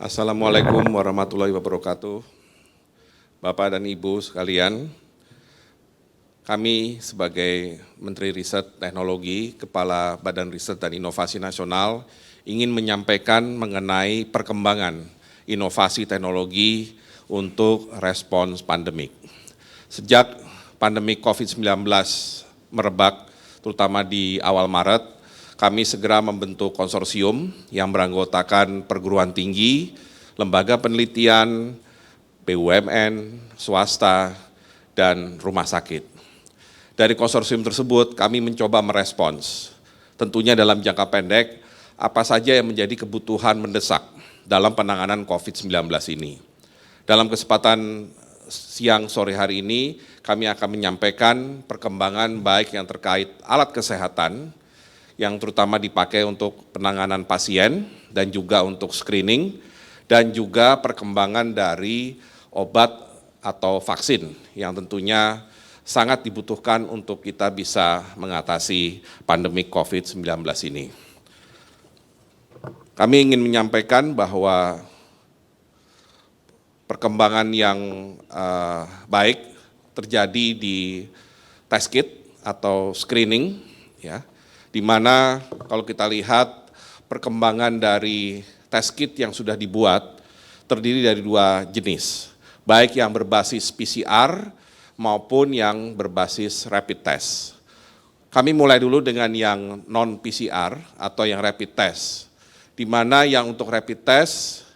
Assalamualaikum warahmatullahi wabarakatuh. Bapak dan Ibu sekalian, kami sebagai Menteri Riset Teknologi, Kepala Badan Riset dan Inovasi Nasional ingin menyampaikan mengenai perkembangan inovasi teknologi untuk respons pandemik. Sejak pandemi COVID-19 merebak, terutama di awal Maret, kami segera membentuk konsorsium yang beranggotakan perguruan tinggi, lembaga penelitian, BUMN, swasta, dan rumah sakit. Dari konsorsium tersebut kami mencoba merespons, tentunya dalam jangka pendek, apa saja yang menjadi kebutuhan mendesak dalam penanganan COVID-19 ini. Dalam kesempatan siang sore hari ini, kami akan menyampaikan perkembangan baik yang terkait alat kesehatan, yang terutama dipakai untuk penanganan pasien dan juga untuk screening, dan juga perkembangan dari obat atau vaksin yang tentunya sangat dibutuhkan untuk kita bisa mengatasi pandemi COVID-19 ini. Kami ingin menyampaikan bahwa perkembangan yang baik terjadi di test kit atau screening, ya, di mana kalau kita lihat perkembangan dari test kit yang sudah dibuat terdiri dari dua jenis, baik yang berbasis PCR maupun yang berbasis rapid test. Kami mulai dulu dengan yang non-PCR atau yang rapid test, di mana yang untuk rapid test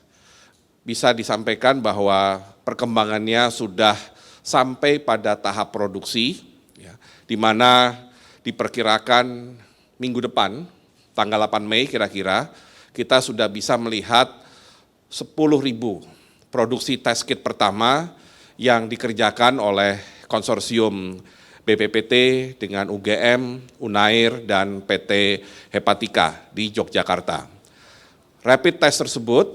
bisa disampaikan bahwa perkembangannya sudah sampai pada tahap produksi, ya, di mana diperkirakan minggu depan, tanggal 8 Mei kira-kira, kita sudah bisa melihat 10.000 produksi test kit pertama yang dikerjakan oleh konsorsium BPPT dengan UGM, Unair, dan PT Hepatika di Yogyakarta. Rapid test tersebut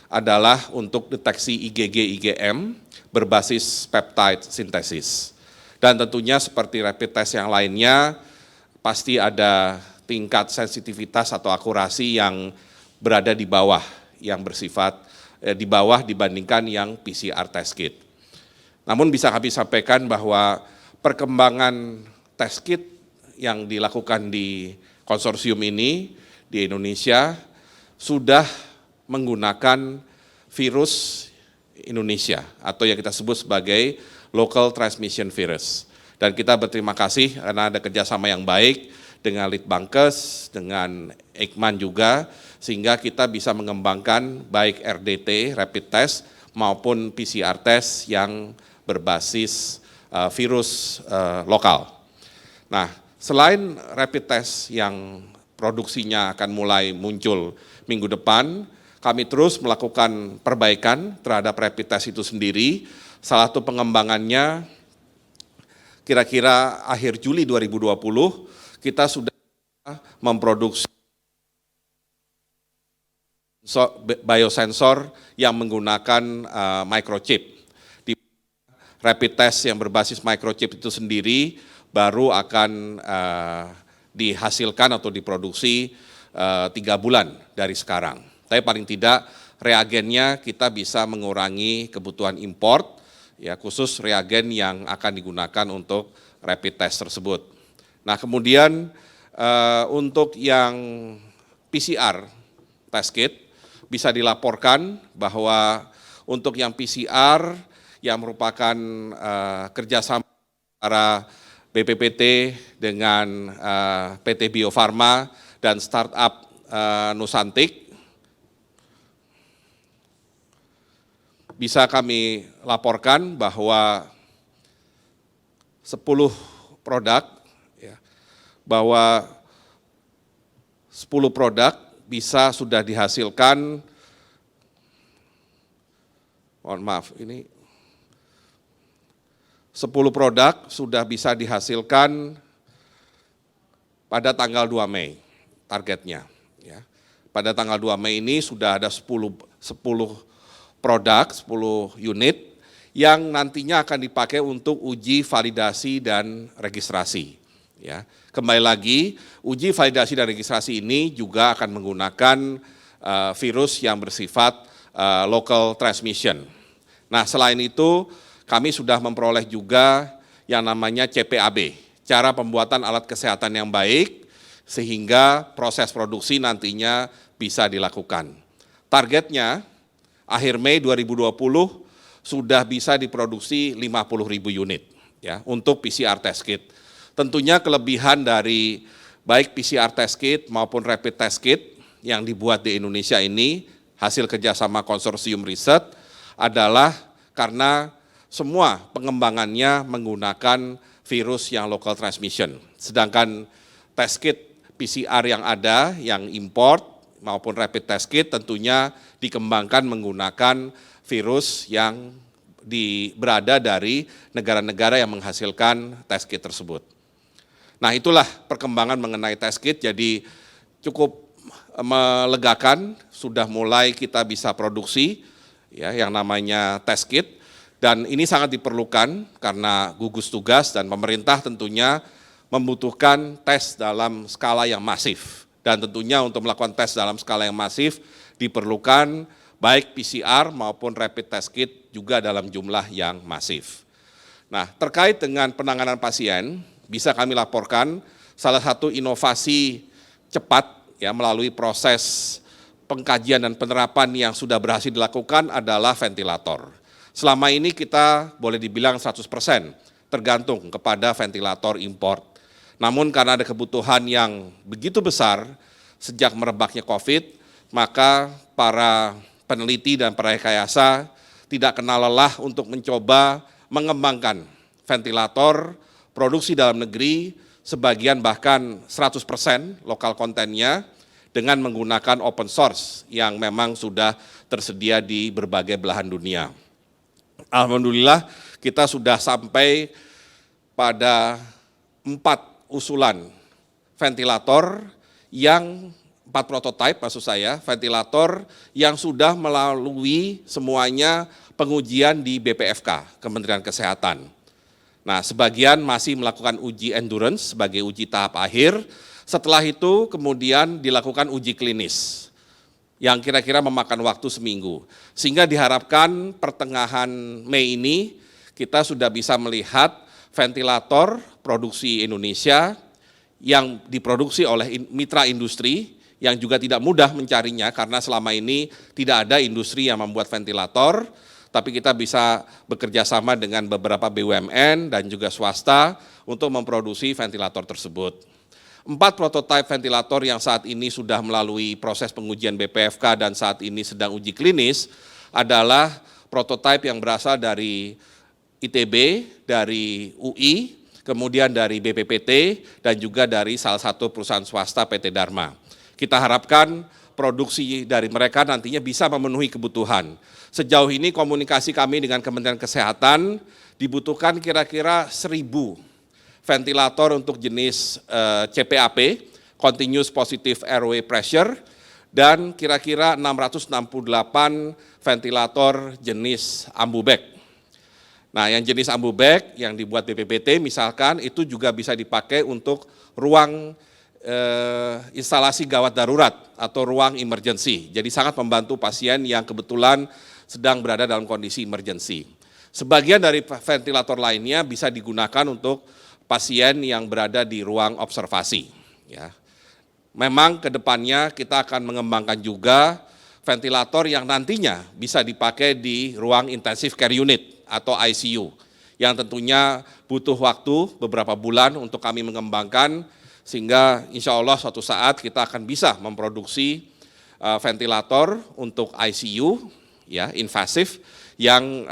adalah untuk deteksi IgG-IgM berbasis peptide sintesis. Dan tentunya seperti rapid test yang lainnya, pasti ada tingkat sensitivitas atau akurasi yang berada di bawah, yang bersifat di bawah dibandingkan yang PCR test kit. Namun bisa kami sampaikan bahwa perkembangan test kit yang dilakukan di konsorsium ini di Indonesia sudah menggunakan virus Indonesia atau yang kita sebut sebagai local transmission virus. Dan kita berterima kasih karena ada kerjasama yang baik dengan Litbangkes, dengan Eijkman juga, sehingga kita bisa mengembangkan baik RDT, rapid test, maupun PCR test yang berbasis virus lokal. Nah, selain rapid test yang produksinya akan mulai muncul minggu depan, kami terus melakukan perbaikan terhadap rapid test itu sendiri. Salah satu pengembangannya, kira-kira akhir Juli 2020, kita sudah memproduksi biosensor yang menggunakan microchip. Di rapid test yang berbasis microchip itu sendiri baru akan dihasilkan atau diproduksi 3 bulan dari sekarang. Tapi paling tidak reagennya kita bisa mengurangi kebutuhan import, ya, khusus reagen yang akan digunakan untuk rapid test tersebut. Nah, kemudian untuk yang PCR test kit bisa dilaporkan bahwa untuk yang PCR yang merupakan kerjasama antara BPPT dengan PT Bio Farma dan startup Nusantik, bisa kami laporkan bahwa 10 produk, ya, bahwa 10 produk bisa sudah dihasilkan, mohon maaf, ini 10 produk sudah bisa dihasilkan pada tanggal 2 Mei, targetnya. Ya. Pada tanggal 2 Mei ini sudah ada 10 produk, 10 unit yang nantinya akan dipakai untuk uji validasi dan registrasi. Ya, kembali lagi, uji validasi dan registrasi ini juga akan menggunakan virus yang bersifat local transmission. Nah, selain itu kami sudah memperoleh juga yang namanya CPAB, cara pembuatan alat kesehatan yang baik sehingga proses produksi nantinya bisa dilakukan. Targetnya akhir Mei 2020 sudah bisa diproduksi 50.000 unit ya untuk PCR test kit. Tentunya kelebihan dari baik PCR test kit maupun rapid test kit yang dibuat di Indonesia ini hasil kerjasama konsorsium riset adalah karena semua pengembangannya menggunakan virus yang local transmission. Sedangkan test kit PCR yang ada, yang import maupun rapid test kit tentunya dikembangkan menggunakan virus yang berada dari negara-negara yang menghasilkan test kit tersebut. Nah, itulah perkembangan mengenai test kit, jadi cukup melegakan, sudah mulai kita bisa produksi ya yang namanya test kit, dan ini sangat diperlukan karena gugus tugas dan pemerintah tentunya membutuhkan tes dalam skala yang masif, dan tentunya untuk melakukan tes dalam skala yang masif diperlukan baik PCR maupun rapid test kit juga dalam jumlah yang masif. Nah, terkait dengan penanganan pasien, bisa kami laporkan salah satu inovasi cepat ya melalui proses pengkajian dan penerapan yang sudah berhasil dilakukan adalah ventilator. Selama ini kita boleh dibilang 100% tergantung kepada ventilator import. Namun karena ada kebutuhan yang begitu besar sejak merebaknya COVID, maka para peneliti dan rekayasa tidak kenal lelah untuk mencoba mengembangkan ventilator produksi dalam negeri, sebagian bahkan 100% lokal kontennya dengan menggunakan open source yang memang sudah tersedia di berbagai belahan dunia. Alhamdulillah kita sudah sampai pada 4 usulan ventilator yang 4 prototipe maksud saya, ventilator yang sudah melalui semuanya pengujian di BPFK, Kementerian Kesehatan. Nah, sebagian masih melakukan uji endurance sebagai uji tahap akhir, setelah itu kemudian dilakukan uji klinis yang kira-kira memakan waktu seminggu. Sehingga diharapkan pertengahan Mei ini kita sudah bisa melihat ventilator produksi Indonesia yang diproduksi oleh mitra industri, yang juga tidak mudah mencarinya karena selama ini tidak ada industri yang membuat ventilator, tapi kita bisa bekerja sama dengan beberapa BUMN dan juga swasta untuk memproduksi ventilator tersebut. 4 prototipe ventilator yang saat ini sudah melalui proses pengujian BPFK dan saat ini sedang uji klinis adalah prototipe yang berasal dari ITB, dari UI, kemudian dari BPPT, dan juga dari salah satu perusahaan swasta PT Dharma. Kita harapkan produksi dari mereka nantinya bisa memenuhi kebutuhan. Sejauh ini komunikasi kami dengan Kementerian Kesehatan dibutuhkan kira-kira 1.000 ventilator untuk jenis CPAP, Continuous Positive Airway Pressure, dan kira-kira 668 ventilator jenis Ambubek. Nah, yang jenis Ambubek yang dibuat BPPT misalkan itu juga bisa dipakai untuk ruang instalasi gawat darurat atau ruang emergency. Jadi sangat membantu pasien yang kebetulan sedang berada dalam kondisi emergency. Sebagian dari ventilator lainnya bisa digunakan untuk pasien yang berada di ruang observasi. Ya. Memang ke depannya kita akan mengembangkan juga ventilator yang nantinya bisa dipakai di ruang intensive care unit atau ICU, yang tentunya butuh waktu beberapa bulan untuk kami mengembangkan, sehingga insya Allah suatu saat kita akan bisa memproduksi ventilator untuk ICU, ya, invasif yang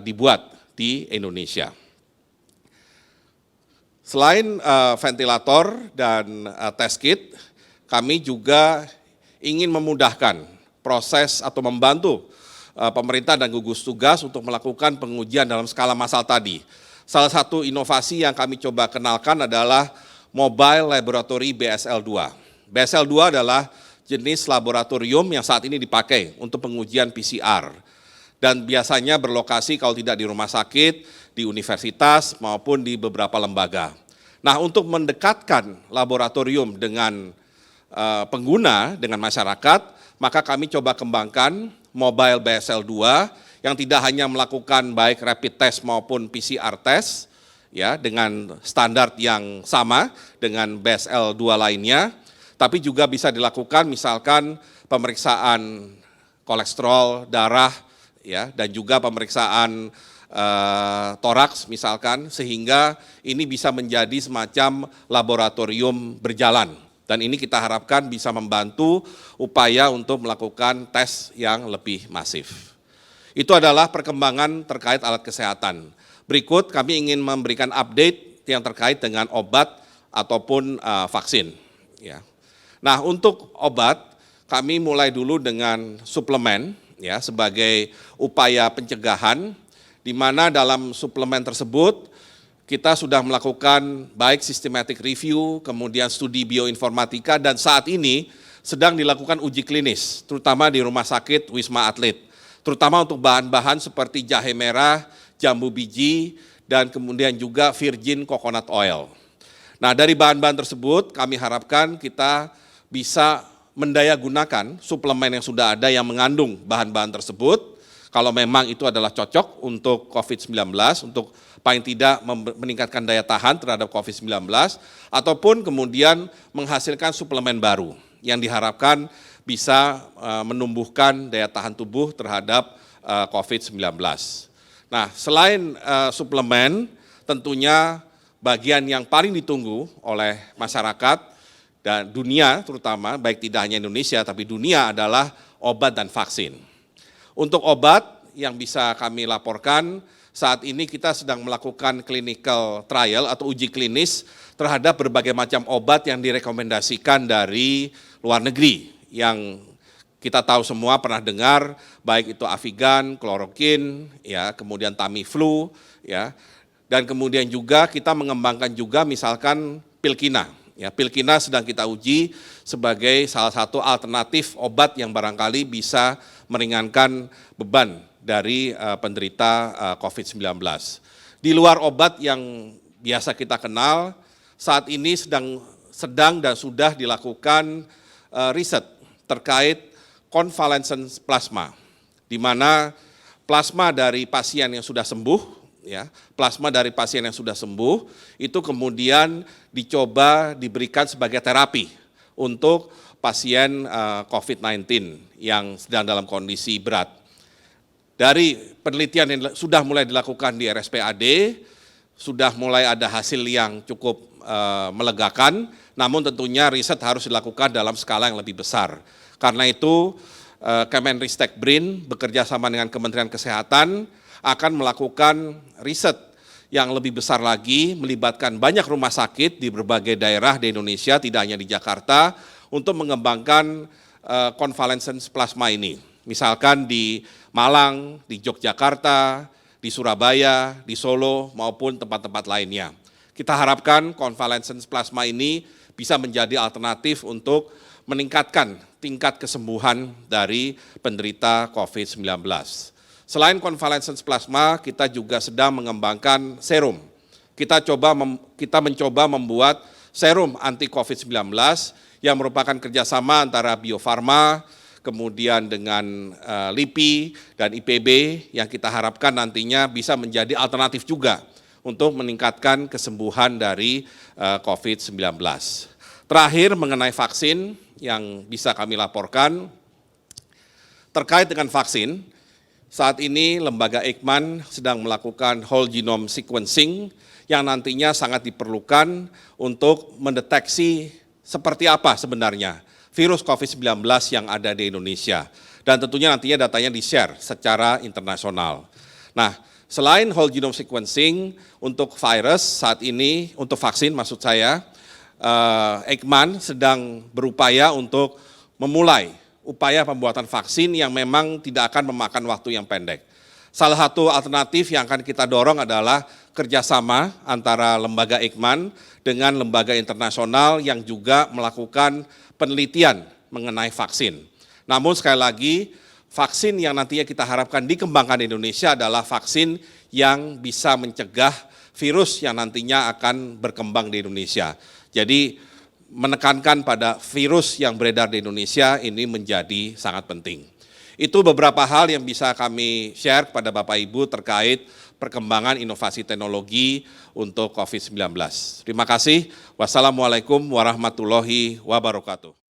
dibuat di Indonesia. Selain ventilator dan test kit, kami juga ingin memudahkan proses atau membantu pemerintah dan gugus tugas untuk melakukan pengujian dalam skala massal tadi. Salah satu inovasi yang kami coba kenalkan adalah Mobile Laboratory BSL-2. BSL-2 adalah jenis laboratorium yang saat ini dipakai untuk pengujian PCR. Dan biasanya berlokasi kalau tidak di rumah sakit, di universitas maupun di beberapa lembaga. Nah, untuk mendekatkan laboratorium dengan pengguna, dengan masyarakat, maka kami coba kembangkan mobile BSL-2 yang tidak hanya melakukan baik rapid test maupun PCR test ya dengan standar yang sama dengan BSL-2 lainnya, tapi juga bisa dilakukan misalkan pemeriksaan kolesterol, darah ya dan juga pemeriksaan toraks misalkan, sehingga ini bisa menjadi semacam laboratorium berjalan. Dan ini kita harapkan bisa membantu upaya untuk melakukan tes yang lebih masif. Itu adalah perkembangan terkait alat kesehatan. Berikut kami ingin memberikan update yang terkait dengan obat ataupun vaksin. Ya. Nah, untuk obat kami mulai dulu dengan suplemen ya sebagai upaya pencegahan, di mana dalam suplemen tersebut kita sudah melakukan baik systematic review, kemudian studi bioinformatika, dan saat ini sedang dilakukan uji klinis, terutama di Rumah Sakit Wisma Atlet, terutama untuk bahan-bahan seperti jahe merah, jambu biji, dan kemudian juga virgin coconut oil. Nah, dari bahan-bahan tersebut kami harapkan kita bisa mendayagunakan suplemen yang sudah ada yang mengandung bahan-bahan tersebut, kalau memang itu adalah cocok untuk COVID-19, untuk paling tidak meningkatkan daya tahan terhadap COVID-19, ataupun kemudian menghasilkan suplemen baru yang diharapkan bisa menumbuhkan daya tahan tubuh terhadap COVID-19. Nah, selain suplemen, tentunya bagian yang paling ditunggu oleh masyarakat dan dunia terutama, baik tidak hanya Indonesia tapi dunia, adalah obat dan vaksin. Untuk obat yang bisa kami laporkan, saat ini kita sedang melakukan clinical trial atau uji klinis terhadap berbagai macam obat yang direkomendasikan dari luar negeri, yang kita tahu semua pernah dengar, baik itu Avigan, klorokin, ya, kemudian Tamiflu, ya, dan kemudian juga kita mengembangkan juga misalkan Pilkina. Ya, Pilkina sedang kita uji sebagai salah satu alternatif obat yang barangkali bisa meringankan beban dari penderita COVID-19. Di luar obat yang biasa kita kenal, saat ini sedang dan sudah dilakukan riset terkait convalescent plasma, di mana plasma dari pasien yang sudah sembuh, ya, plasma dari pasien yang sudah sembuh itu kemudian dicoba diberikan sebagai terapi untuk pasien COVID-19 yang sedang dalam kondisi berat. Dari penelitian yang sudah mulai dilakukan di RSPAD, sudah mulai ada hasil yang cukup melegakan, namun tentunya riset harus dilakukan dalam skala yang lebih besar. Karena itu Kemenristek BRIN bekerja sama dengan Kementerian Kesehatan akan melakukan riset yang lebih besar lagi, melibatkan banyak rumah sakit di berbagai daerah di Indonesia, tidak hanya di Jakarta, untuk mengembangkan convalescent plasma ini. Misalkan di Malang, di Yogyakarta, di Surabaya, di Solo, maupun tempat-tempat lainnya. Kita harapkan convalescent plasma ini bisa menjadi alternatif untuk meningkatkan tingkat kesembuhan dari penderita COVID-19. Selain convalescent plasma, kita juga sedang mengembangkan serum. Kita mencoba membuat serum anti COVID-19 yang merupakan kerjasama antara Bio Farma, kemudian dengan LIPI dan IPB, yang kita harapkan nantinya bisa menjadi alternatif juga untuk meningkatkan kesembuhan dari COVID-19. Terakhir mengenai vaksin yang bisa kami laporkan, terkait dengan vaksin, saat ini lembaga Eijkman sedang melakukan whole genome sequencing yang nantinya sangat diperlukan untuk mendeteksi seperti apa sebenarnya virus COVID-19 yang ada di Indonesia. Dan tentunya nantinya datanya di-share secara internasional. Nah, selain whole genome sequencing untuk virus saat ini, untuk vaksin maksud saya, Eijkman sedang berupaya untuk memulai upaya pembuatan vaksin yang memang tidak akan memakan waktu yang pendek. Salah satu alternatif yang akan kita dorong adalah kerjasama antara lembaga Eijkman dengan lembaga internasional yang juga melakukan penelitian mengenai vaksin. Namun sekali lagi, vaksin yang nantinya kita harapkan dikembangkan di Indonesia adalah vaksin yang bisa mencegah virus yang nantinya akan berkembang di Indonesia. Jadi menekankan pada virus yang beredar di Indonesia ini menjadi sangat penting. Itu beberapa hal yang bisa kami share kepada Bapak Ibu terkait perkembangan inovasi teknologi untuk COVID-19. Terima kasih. Wassalamualaikum warahmatullahi wabarakatuh.